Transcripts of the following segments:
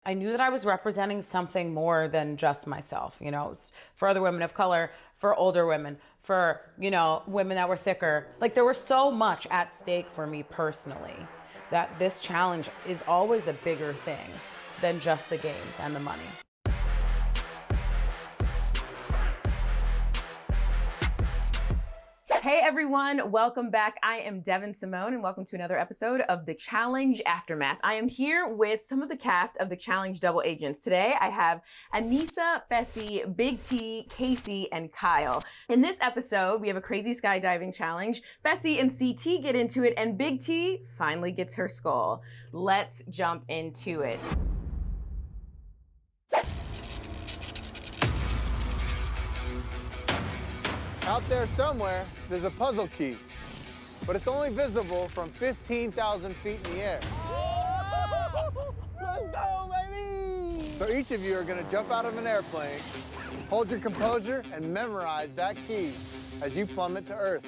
I knew that I was representing something more than just myself, you know, for other women of color, for older women, for, you know, women that were thicker. Like there was so much at stake for me personally that this challenge is always a bigger thing than just the games and the money. Hey everyone, welcome back. I am Deyvn Simone and welcome to another episode of The Challenge Aftermath. I am here with some of the cast of The Challenge Double Agents. Today I have Aneesa, Fessy, Big T, Casey, and Kyle. In this episode, we have a crazy skydiving challenge. Fessy and CT get into it and Big T finally gets her skull. Let's jump into it. Out there somewhere, there's a puzzle key, but it's only visible from 15,000 feet in the air. Let's go, baby! So each of you are gonna jump out of an airplane, hold your composure, and memorize that key as you plummet to Earth.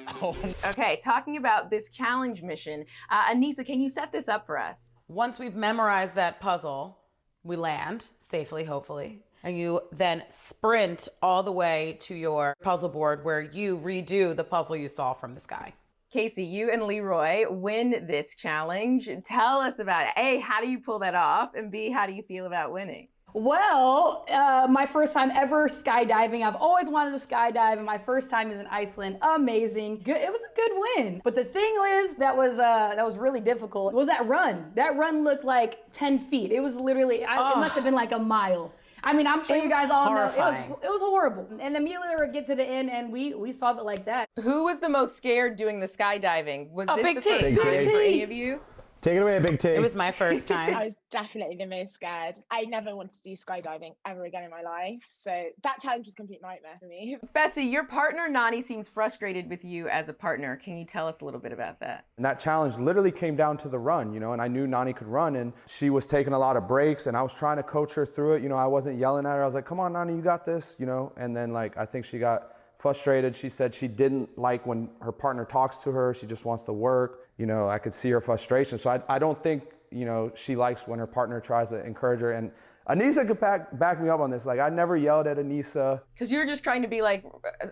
Okay, talking about this challenge mission, Aneesa, can you set this up for us? Once we've memorized that puzzle, we land safely, hopefully. And you then sprint all the way to your puzzle board where you redo the puzzle you saw from the sky. Casey, you and Leroy win this challenge. Tell us about it. A, how do you pull that off? And B, how do you feel about winning? Well, my first time ever skydiving. I've always wanted to skydive, and my first time is in Iceland. Amazing. Good. It was a good win. But the thing is, that was really difficult. Was that run? That run looked like 10 feet. It was literally, it must have been like a mile. I mean, I'm sure you guys all know, it was horrible. And immediately we get to the end and we solve it like that. Who was the most scared doing the skydiving? Was this Big the T. first Big time T. for any of you? Take it away, Big T. It was my first time. I was definitely the most scared. I never wanted to do skydiving ever again in my life. So that challenge was a complete nightmare for me. Fessy, your partner, Nani, seems frustrated with you as a partner. Can you tell us a little bit about that? And that challenge literally came down to the run, you know, and I knew Nani could run, and she was taking a lot of breaks, and I was trying to coach her through it. You know, I wasn't yelling at her. I was like, come on, Nani, you got this, you know? And then, like, I think she got frustrated. She said she didn't like when her partner talks to her. She just wants to work. You know, I could see her frustration. So I don't think, you know, she likes when her partner tries to encourage her. And Aneesa could back me up on this. Like, I never yelled at Aneesa. Because you're just trying to be, like,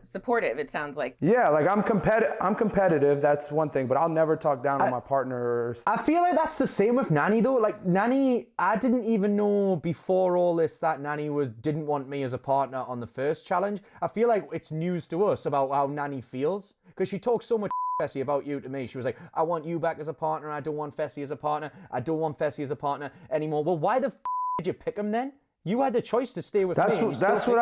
supportive, it sounds like. Yeah, like, I'm competitive, that's one thing, but I'll never talk down on my partner. I feel like that's the same with Nani, though. Like, Nani, I didn't even know before all this that Nani didn't want me as a partner on the first challenge. I feel like it's news to us about how Nani feels, because she talks so much Fessy about you to me. She was like, I want you back as a partner. I don't want Fessy as a partner. I don't want Fessy as a partner anymore. Well, why the did you pick him then? You had the choice to stay with me. That's what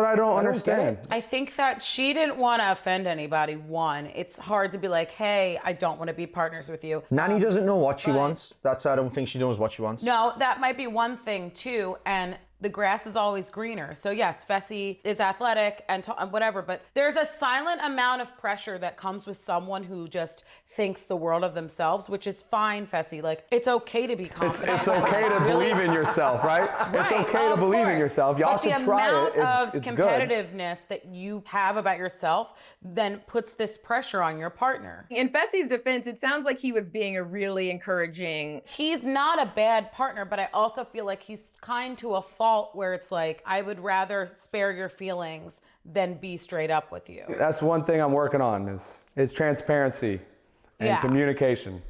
I don't understand. I think that she didn't want to offend anybody. One, it's hard to be like, hey, I don't want to be partners with you. Nani doesn't know what she wants. That's why I don't think she knows what she wants. No, that might be one thing too. And the grass is always greener. So yes, Fessy is athletic and whatever, but there's a silent amount of pressure that comes with someone who just thinks the world of themselves, which is fine, Fessy. Like, it's okay to be confident. It's okay to believe in yourself, right? It's okay to believe in yourself. Y'all should try it. It's good. competitiveness that you have about yourself then puts this pressure on your partner. In Fessy's defense, it sounds like he was being a really encouraging. He's not a bad partner, but I also feel like he's kind to a fault where it's like, I would rather spare your feelings than be straight up with you. That's one thing I'm working on is transparency and communication.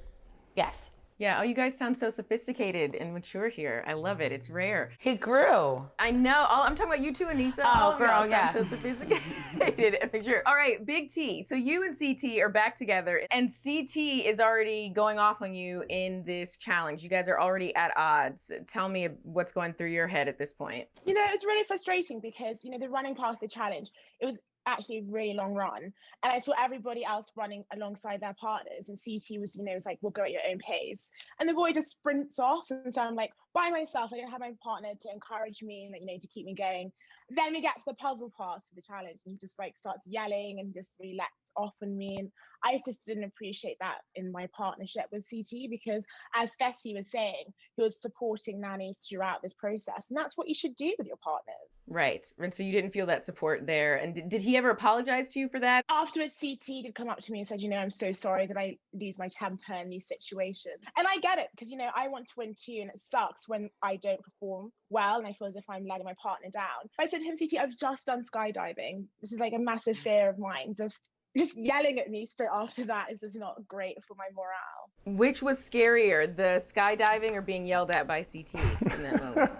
Yes. Yeah, oh, you guys sound so sophisticated and mature here. I love it. It's rare. He grew. I know. I'm talking about you two, Aneesa. Oh, girl, yes. So sophisticated and mature. All right, Big T. So you and CT are back together, and CT is already going off on you in this challenge. You guys are already at odds. Tell me what's going through your head at this point. You know, it was really frustrating because, you know, the running part of the challenge, it was actually a really long run, and I saw everybody else running alongside their partners, and CT was, you know, was like, we'll go at your own pace, and the boy just sprints off, and so I'm like by myself. I didn't have my partner to encourage me and, you know, to keep me going. Then we get to the puzzle part of the challenge, and he just like starts yelling and just really lets off on me, and I just didn't appreciate that in my partnership with CT, because as Fessy was saying, he was supporting Nani throughout this process, and that's what you should do with your partners. Right. And so you didn't feel that support there. And did he ever apologize to you for that? Afterwards, CT did come up to me and said, I'm so sorry that I lose my temper in these situations. And I get it, because, I want to win too, and it sucks when I don't perform well and I feel as if I'm letting my partner down. But I said to him, CT, I've just done skydiving. This is like a massive fear of mine. Just yelling at me straight after that is just not great for my morale. Which was scarier, the skydiving or being yelled at by CT in that moment?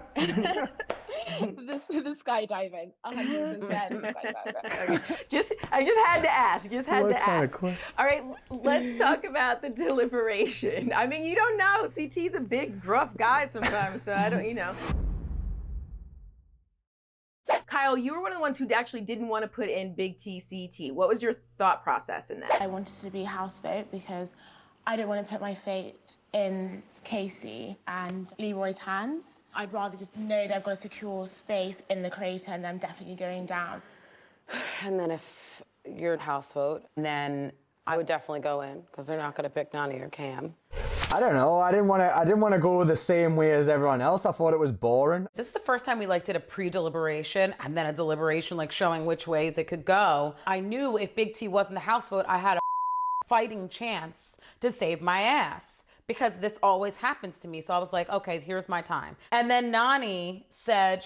the skydiving, 100% skydiving. Okay. I just had to ask. All right, let's talk about the deliberation. I mean, you don't know. CT's a big, gruff guy sometimes, so I don't. Kyle, you were one of the ones who actually didn't want to put in Big T, CT. What was your thought process in that? I wanted to be house vote because I don't want to put my fate in Casey and Leroy's hands. I'd rather just know they've got a secure space in the crater and I'm definitely going down. And then if you're house vote, then I would definitely go in because they're not going to pick Nani or Cam. I don't know. I didn't want to go the same way as everyone else. I thought it was boring. This is the first time we did a pre-deliberation and then a deliberation, showing which ways it could go. I knew if Big T wasn't the house vote, I had a fighting chance to save my ass, because this always happens to me. So I was like, okay, here's my time. And then Nani said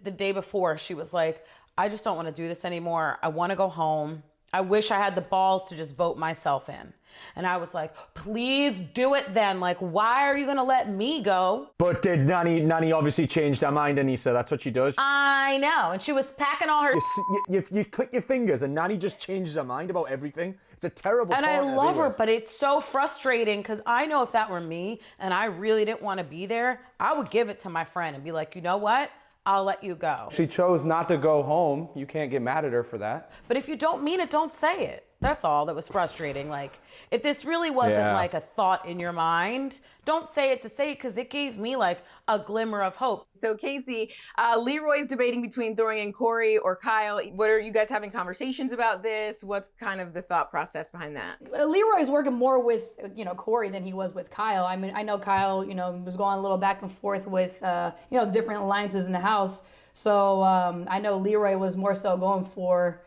the day before, she was like, I just don't want to do this anymore. I want to go home. I wish I had the balls to just vote myself in. And I was like, please do it then. Why are you going to let me go? But did Nani obviously changed her mind, Anissa? That's what she does. I know. And she was packing all her... You click your fingers and Nani just changes her mind about everything. It's a terrible And I love her, but it's so frustrating because I know if that were me and I really didn't want to be there, I would give it to my friend and be like, you know what? I'll let you go. She chose not to go home. You can't get mad at her for that. But if you don't mean it, don't say it. That's all that was frustrating. If this really wasn't a thought in your mind, don't say it to say it, because it gave me a glimmer of hope. So Casey, Leroy's debating between throwing in Corey or Kyle. What are you guys having conversations about this? What's kind of the thought process behind that? Leroy's working more with, Corey than he was with Kyle. I mean, I know Kyle, was going a little back and forth with, different alliances in the house. So I know Leroy was more so going for,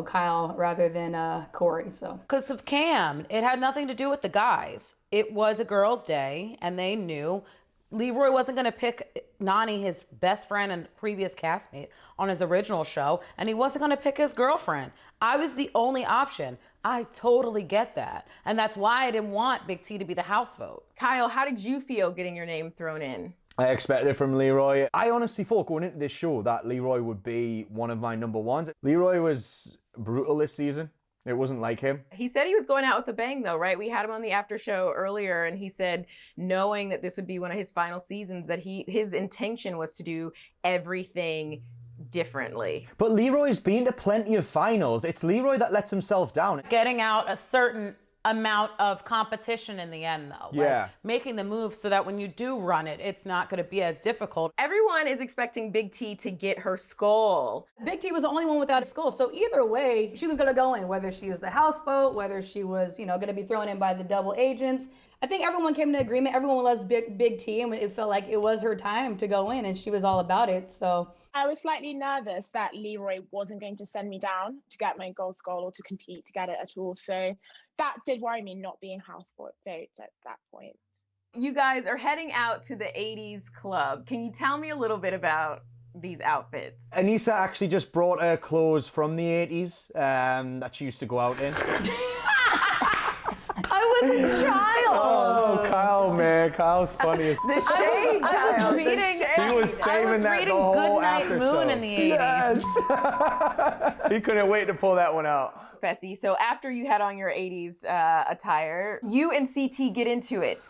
Kyle rather than Corey. So because of Cam, it had nothing to do with the guys. It was a girls' day, and they knew Leroy wasn't going to pick Nani, his best friend and previous castmate, on his original show, and he wasn't going to pick his girlfriend. I was the only option. I totally get that, and that's why I didn't want Big T to be the house vote. Kyle, how did you feel getting your name thrown in? I expected it from Leroy. I honestly thought going into this show that Leroy would be one of my number ones. Leroy was brutal this season. It wasn't like him. He said he was going out with a bang, though, right? We had him on the after show earlier, and he said, knowing that this would be one of his final seasons, that his intention was to do everything differently. But Leroy's been to plenty of finals. It's Leroy that lets himself down. Getting out a certain amount of competition in the end, though. Yeah. Making the move so that when you do run it, it's not going to be as difficult. Everyone is expecting Big T to get her skull. Big T was the only one without a skull. So either way, she was going to go in, whether she was the house vote, whether she was, going to be thrown in by the double agents. I think everyone came to agreement. Everyone loves Big T, and it felt like it was her time to go in, and she was all about it. So I was slightly nervous that Leroy wasn't going to send me down to get my gold skull or to compete to get it at all. So that did worry me, not being house vote at that point. You guys are heading out to the 80s club. Can you tell me a little bit about these outfits? Anissa actually just brought her clothes from the 80s that she used to go out in. I was a child. Oh, Kyle, man. Kyle's funny as The shade. I was reading. He was saving that the whole Goodnight after Moon show. in the 80s. Yes. He couldn't wait to pull that one out. Fessy, so after you had on your 80s attire, you and CT get into it.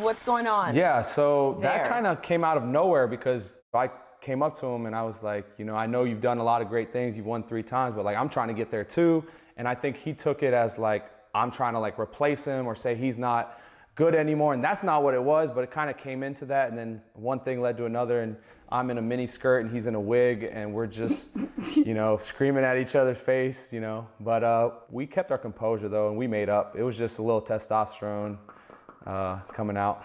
What's going on? Yeah, so there? That kind of came out of nowhere because I came up to him and I was like, I know you've done a lot of great things. You've won 3 times, but I'm trying to get there too. And I think he took it as I'm trying to replace him or say he's not good anymore. And that's not what it was, but it kind of came into that. And then one thing led to another. And I'm in a mini skirt and he's in a wig and we're just, screaming at each other's face, But we kept our composure though and we made up. It was just a little testosterone coming out.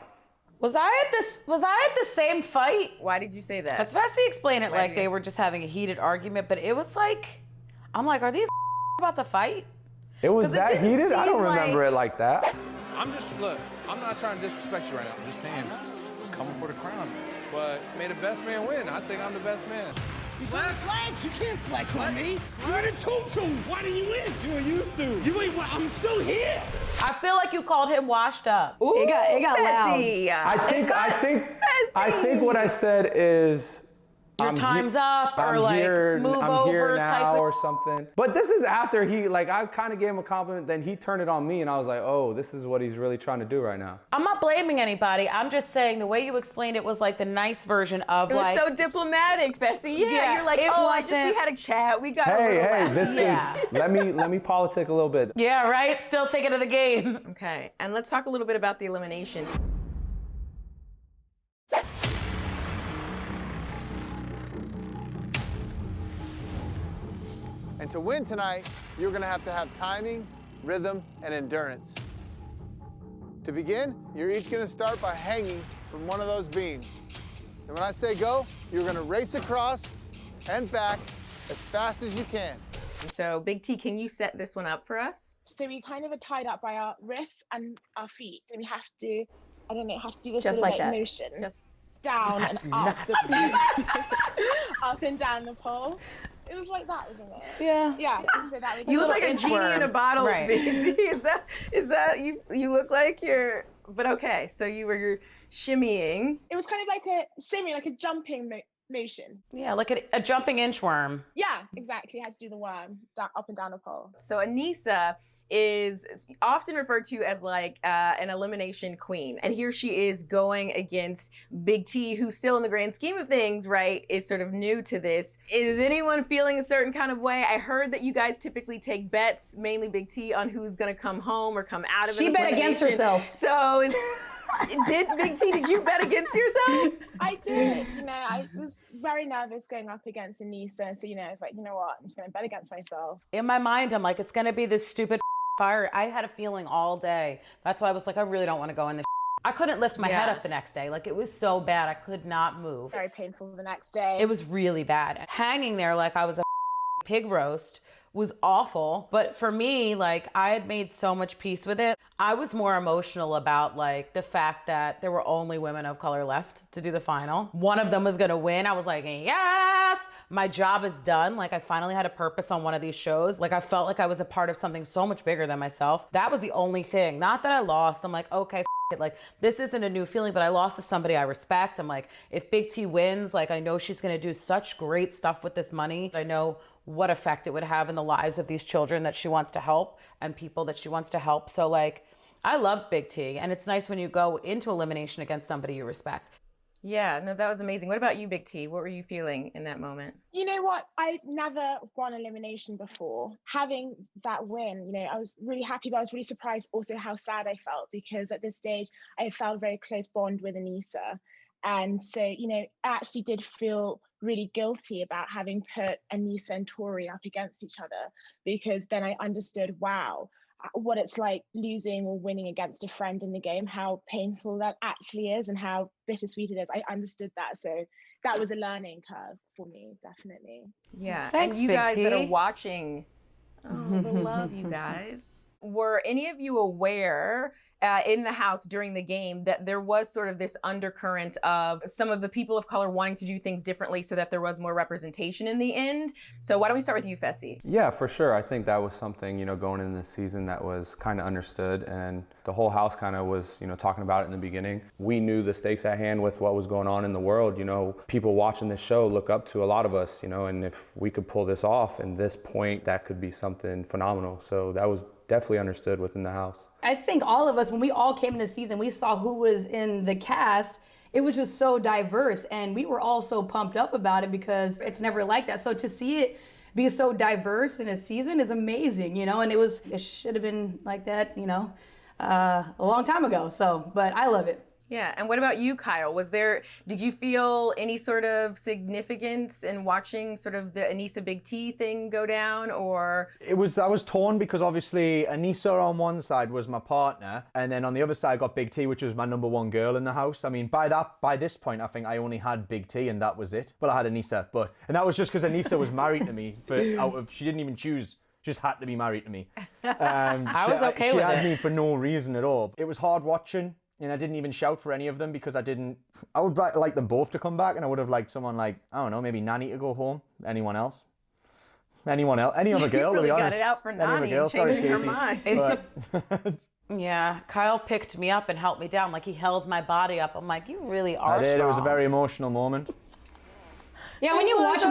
Was I at the same fight? Why did you say that? Because Fessy explained it like they were just having a heated argument, but it was like, I'm like, are these about to fight? It was 'Cause it that didn't heated? I don't seem remember like- it like that. Look, I'm not trying to disrespect you right now. I'm just saying, coming for the crown. But may the best man win. I think I'm the best man. You trying to flex? You can't flex on me. You're in a tutu. Why didn't you win? You were used to. You ain't. I'm still here. I feel like you called him washed up. Ooh, It got loud. Fessy. I think what I said is Your time's up, or I'm like here, move I'm over here type now of. or something. But this is after I kind of gave him a compliment, then he turned it on me and I was like, oh, this is what he's really trying to do right now. I'm not blaming anybody. I'm just saying the way you explained it was like the nice version of It was like. so diplomatic, Fessy. Yeah, Yeah, you're like, it we wasn't- had a chat. We got a Hey, little laugh. this Yeah. is, let me politic a little bit. Yeah, right? Still thinking of the game. Okay, and let's talk a little bit about the elimination. And to win tonight, you're gonna have to have timing, rhythm, and endurance. To begin, you're each gonna start by hanging from one of those beams. And when I say go, you're gonna race across and back as fast as you can. So, Big T, can you set this one up for us? So we kind of are tied up by our wrists and our feet. And we have to, I don't know, have to do this Just little like that. motion. Just- Down That's and up up and down the pole. It was like that, wasn't it? Yeah. Yeah. So that was You look little like a genie in a inchworms. bottle, Right. Big T. Is that you look like you're, but okay, so you're shimmying. It was kind of like a shimmy, like a jumping motion. Yeah, like a jumping inchworm. Yeah, exactly. Had to do the worm up and down the pole. So Anissa is often referred to as like an elimination queen. And here she is going against Big T, who still in the grand scheme of things, right, is sort of new to this. Is anyone feeling a certain kind of way? I heard that you guys typically take bets, mainly Big T, on who's gonna come home or come out of it. She bet against herself. So did you bet against yourself? I did. I was very nervous going up against Anissa. So, I was like, you know what? I'm just going to bet against myself. In my mind, I'm like, it's gonna be this stupid fire. I had a feeling all day. That's why I was like, I really don't want to go in this. I couldn't lift my head up the next day. Like, it was so bad. I could not move. Very painful the next day. It was really bad. Hanging there like I was a pig roast was awful. But for me, like, I had made so much peace with it. I was more emotional about like the fact that there were only women of color left to do the final. One of them was gonna win. I was like, yes, my job is done. Like, I finally had a purpose on one of these shows. Like, I felt like I was a part of something so much bigger than myself. That was the only thing. Not that I lost. I'm like, okay, it. Like, this isn't a new feeling, but I lost to somebody I respect. I'm like, if Big T wins, like, I know she's gonna do such great stuff with this money. I know what effect it would have in the lives of these children that she wants to help and people that she wants to help. So like, I loved Big T, and it's nice when you go into elimination against somebody you respect. Yeah, no, that was amazing. What about you, Big T? What were you feeling in that moment? You know what? I never won elimination before. Having that win, I was really happy, but I was really surprised also how sad I felt, because at this stage, I felt a very close bond with Anissa. And so, I actually did feel really guilty about having put Anissa and Tori up against each other, because then I understood, wow, what it's like losing or winning against a friend in the game, how painful that actually is and how bittersweet it is. I understood that. So that was a learning curve for me, definitely. Yeah. Thanks, and you Big guys T. that are watching, the love, you guys. Were any of you aware in the house during the game that there was sort of this undercurrent of some of the people of color wanting to do things differently so that there was more representation in the end? So why don't we start with you, Fessy? Yeah, for sure. I think that was something, going into the season that was kind of understood, and the whole house kind of was, talking about it in the beginning. We knew the stakes at hand with what was going on in the world. People watching this show look up to a lot of us, and if we could pull this off in this point, that could be something phenomenal. So that was definitely understood within the house. I think all of us, when we all came into the season, we saw who was in the cast. It was just so diverse, and we were all so pumped up about it because it's never like that. So to see it be so diverse in a season is amazing, and it should have been like that, a long time ago. So, but I love it. Yeah, and what about you, Kyle? Did you feel any sort of significance in watching sort of the Anissa Big T thing go down, or? I was torn because obviously Anissa on one side was my partner, and then on the other side I got Big T, which was my #1 girl in the house. I mean, by this point, I think I only had Big T, and that was it. Well, I had Anissa, and that was just because Anissa was married to me. She didn't even choose. She just had to be married to me. I was okay with it. She had me for no reason at all. It was hard watching. And I didn't even shout for any of them because I would like them both to come back, and I would have liked someone like, I don't know, maybe Nani to go home. Anyone else? Any other girl, You really to be honest. got it out for Nani, Girl. Sorry, changing her Casey. mind. Yeah, Kyle picked me up and helped me down. Like, he held my body up. I'm like, you really are I did. strong. It was a very emotional moment. Yeah, when you watch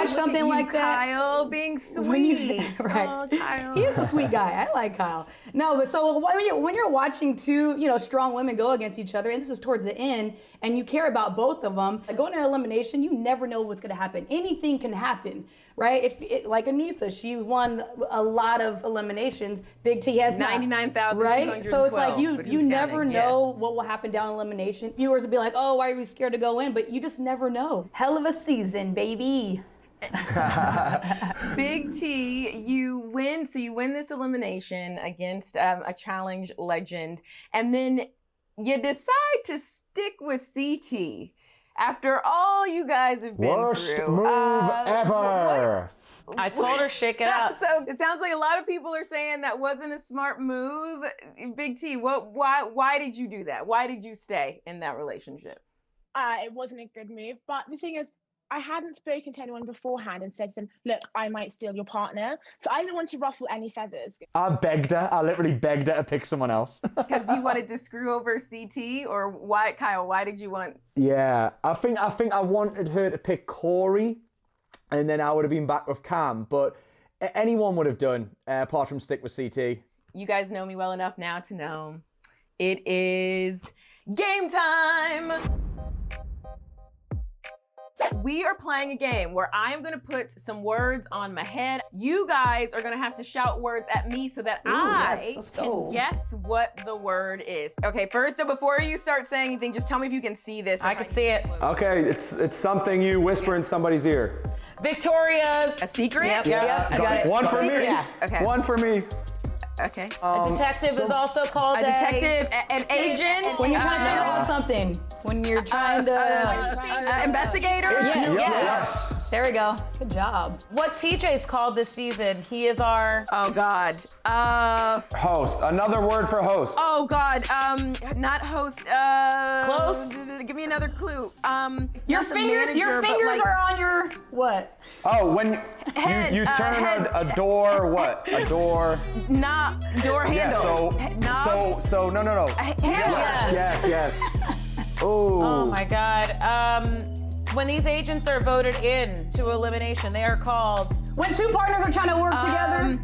something like that, Kyle being sweet. Right. Oh, Kyle. He is a sweet guy. I like Kyle. No, but so when you're watching two, strong women go against each other, and this is towards the end, and you care about both of them, going to elimination, you never know what's going to happen. Anything can happen, right? Like Anissa, she won a lot of eliminations. Big T has 99,212. right? So it's like you never know yes. what will happen down elimination. Viewers will be like, oh, why are we scared to go in? But you just never know. Hell of a season, baby. Big T, you win. So you win this elimination against a challenge legend, and then you decide to stick with CT after all you guys have been Worst through. move ever. I told her, shake it up. So it sounds like a lot of people are saying that wasn't a smart move. Big T, why did you do that? Why did you stay in that relationship? It wasn't a good move, but the thing is, I hadn't spoken to anyone beforehand and said to them, look, I might steal your partner. So I didn't want to ruffle any feathers. I literally begged her to pick someone else. Because you wanted to screw over CT, or why, Kyle, why did you want? Yeah, I think I wanted her to pick Corey, and then I would have been back with Cam, but anyone would have done, apart from stick with CT. You guys know me well enough now to know it is game time. We are playing a game where I am going to put some words on my head. You guys are going to have to shout words at me so that I can guess what the word is. Okay, first, before you start saying anything, just tell me if you can see this. I can see it. Okay, it's something you whisper in somebody's ear. Victoria's. A secret? Yep. Yeah, I got it. One for me. Yeah. Okay. One for me. Okay. A detective is also called A detective, an agent. When you're trying to figure out something. When you're trying to... investigator? Yes. There we go. Good job. What TJ's called this season? He is our... Oh, God. Host. Another word for host. Oh, God. Not host. Close? Give me another clue. Your not the fingers manager, but, are on your... What? Oh, when you turn head. a door, what? A door. Not door handle. Yeah, so no. Yes. Oh my God. When these agents are voted in to elimination, they are called... When two partners are trying to work together.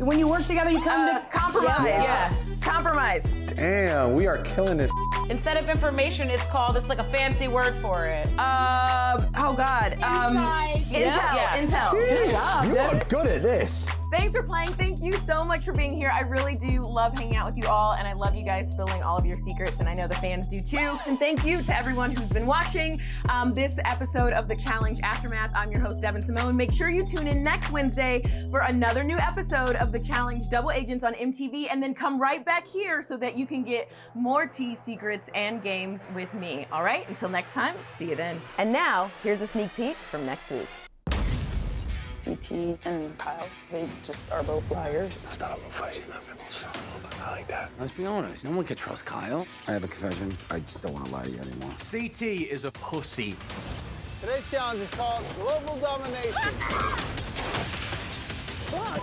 When you work together, you come to... Compromise. Yes. Compromise. Damn, we are killing this. Instead of information, it's like a fancy word for it. Oh, God. Inside. Intel. Good job. You are good at this. Thanks for playing. Thank you so much for being here. I really do love hanging out with you all, and I love you guys spilling all of your secrets, and I know the fans do too. And thank you to everyone who's been watching this episode of The Challenge Aftermath. I'm your host, Deyvn Simone. Make sure you tune in next Wednesday for another new episode of The Challenge Double Agents on MTV, and then come right back here so that you can get more tea, secrets, and games with me. All right, until next time, see you then. And now, here's a sneak peek from next week. CT and Kyle, they just are both liars. Let's start a fight. I like that. Let's be honest. No one can trust Kyle. I have a confession. I just don't want to lie to you anymore. CT is a pussy. Today's challenge is called Global Domination. What?